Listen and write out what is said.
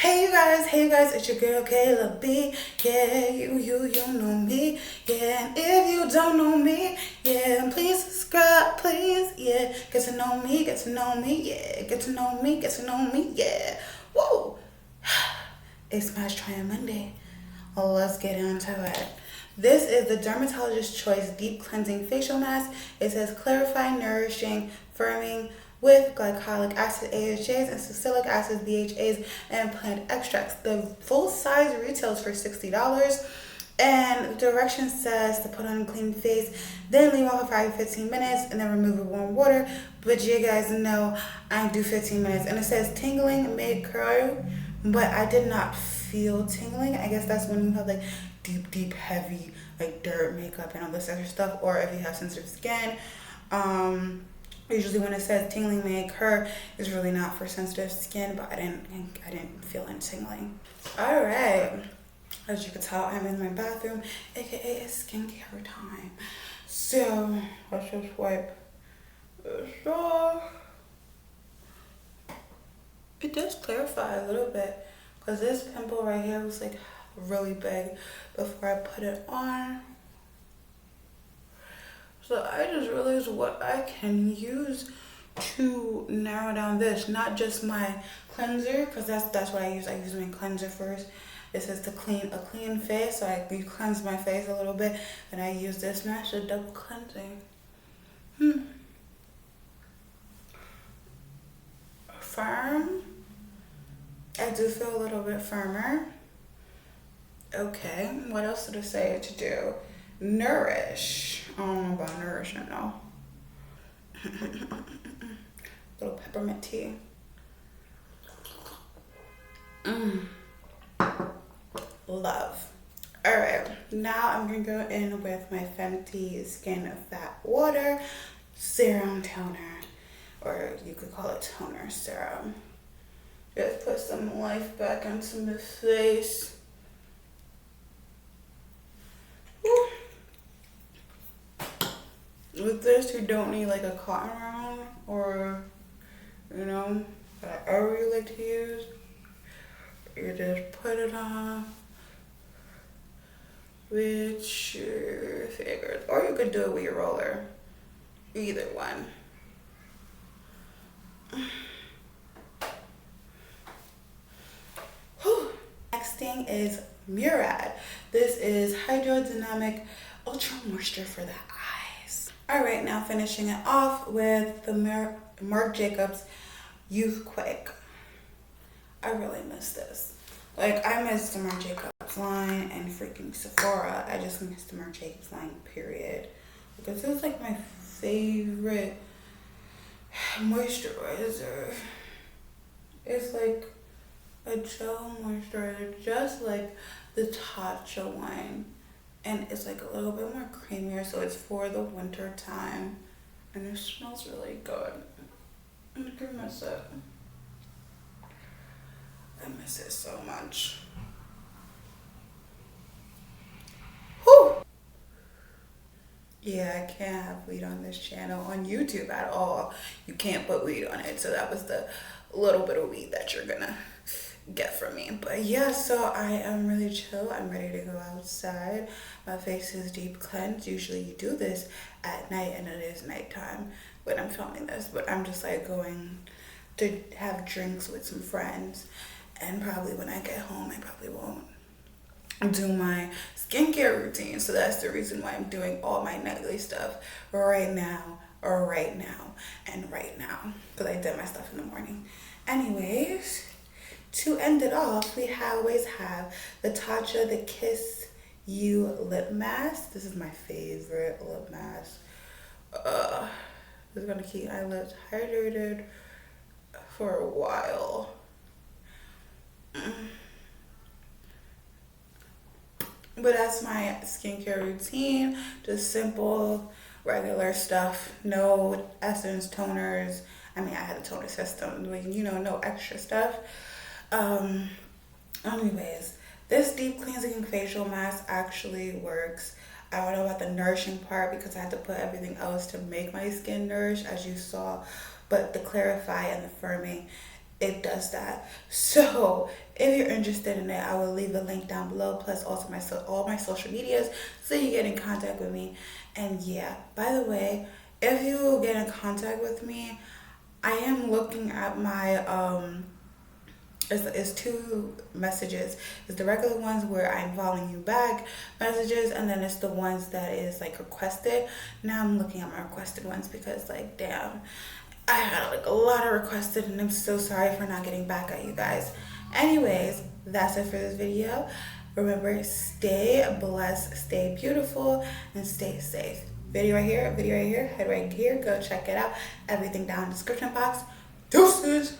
Hey you guys, it's your girl Kayla B. Yeah, you know me. Yeah, and if you don't know me, yeah, please subscribe, please. Yeah, get to know me, get to know me. Yeah, get to know me, get to know me. Yeah, whoa. It's Smash Trying Monday. Well, let's get into it. This is the Dermatologist Choice Deep Cleansing Facial Mask. It says clarifying, nourishing, firming with glycolic acid AHAs and salicylic acid BHAs and plant extracts. The full size retails for $60. And the direction says to put on a clean face, then leave off for 5 to 15 minutes, and then remove with warm water. But you guys know I do 15 minutes. And it says tingling may occur, but I did not feel tingling. I guess that's when you have like deep, heavy like dirt makeup and all this other stuff, or if you have sensitive skin. Usually when it says tingling may occur, it's really not for sensitive skin, but I didn't feel any tingling. All right. As you can tell, I'm in my bathroom, aka it's skincare time. So let's just wipe this off. It does clarify a little bit, because this pimple right here was like really big before I put it on. So I just realized what I can use to narrow down this, not just my cleanser, because that's what I use. I use my cleanser first. This is to clean a clean face, so I cleanse my face a little bit, and I use this mask for double cleansing. Firm. I do feel a little bit firmer. Okay, what else did it say to do? Nourish. I don't know about Nourish, no. Little peppermint tea. Love. Alright, now I'm gonna go in with my Fenty Skin Fat Water Serum Toner. Or you could call it toner serum. Just put some life back into my face. Woo. With this, you don't need like a cotton round or, whatever you like to use. You just put it on with your fingers, or you could do it with your roller. Either one. Next thing is Murad. This is Hydrodynamic Ultra Moisture for the eyes. Alright, now finishing it off with the Marc Jacobs Youth Quick. I really miss this. Like, I miss the Marc Jacobs line and freaking Sephora. I just miss the Marc Jacobs line, period. Because it's like my favorite moisturizer. It's like a gel moisturizer, just like the Tatcha one. And it's like a little bit more creamier, so it's for the winter time. And it smells really good. I miss it. I miss it so much. Whew. Yeah, I can't have weed on this channel on YouTube at all. You can't put weed on it. So that was the little bit of weed that you're gonna get from me. But yeah, so I am really chill. I'm ready to go outside. My face is deep cleansed. Usually you do this at night, and it is nighttime when I'm filming this. But I'm just like going to have drinks with some friends. And probably when I get home, I probably won't do my skincare routine. So that's the reason why I'm doing all my nightly stuff right now, and right now. Because I did my stuff in the morning. Anyways, to end it off, we always have the Tatcha The Kiss You Lip Mask. This is my favorite lip mask. It's going to keep my lips hydrated for a while. But that's my skincare routine. Just simple, regular stuff. No essence, toners. I mean, I had a toner system, but no extra stuff. Anyways, this deep cleansing facial mask actually works. I don't know about the nourishing part because I had to put everything else to make my skin nourish, as you saw. But the clarify and the firming, it does that. So If you're interested in it, I will leave a link down below, plus also all my social medias, so you get in contact with me. And yeah, by the way, if you get in contact with me, I am looking at my it's two messages. It's the regular ones where I'm following you back messages, and then it's the ones that is like requested. Now I'm looking at my requested ones because, like, damn, I had like a lot of requested, and I'm so sorry for not getting back at you guys. Anyways, that's it for this video. Remember, stay blessed, stay beautiful, and stay safe. Video right here, head right here, go check it out. Everything down in the description box. Deuces!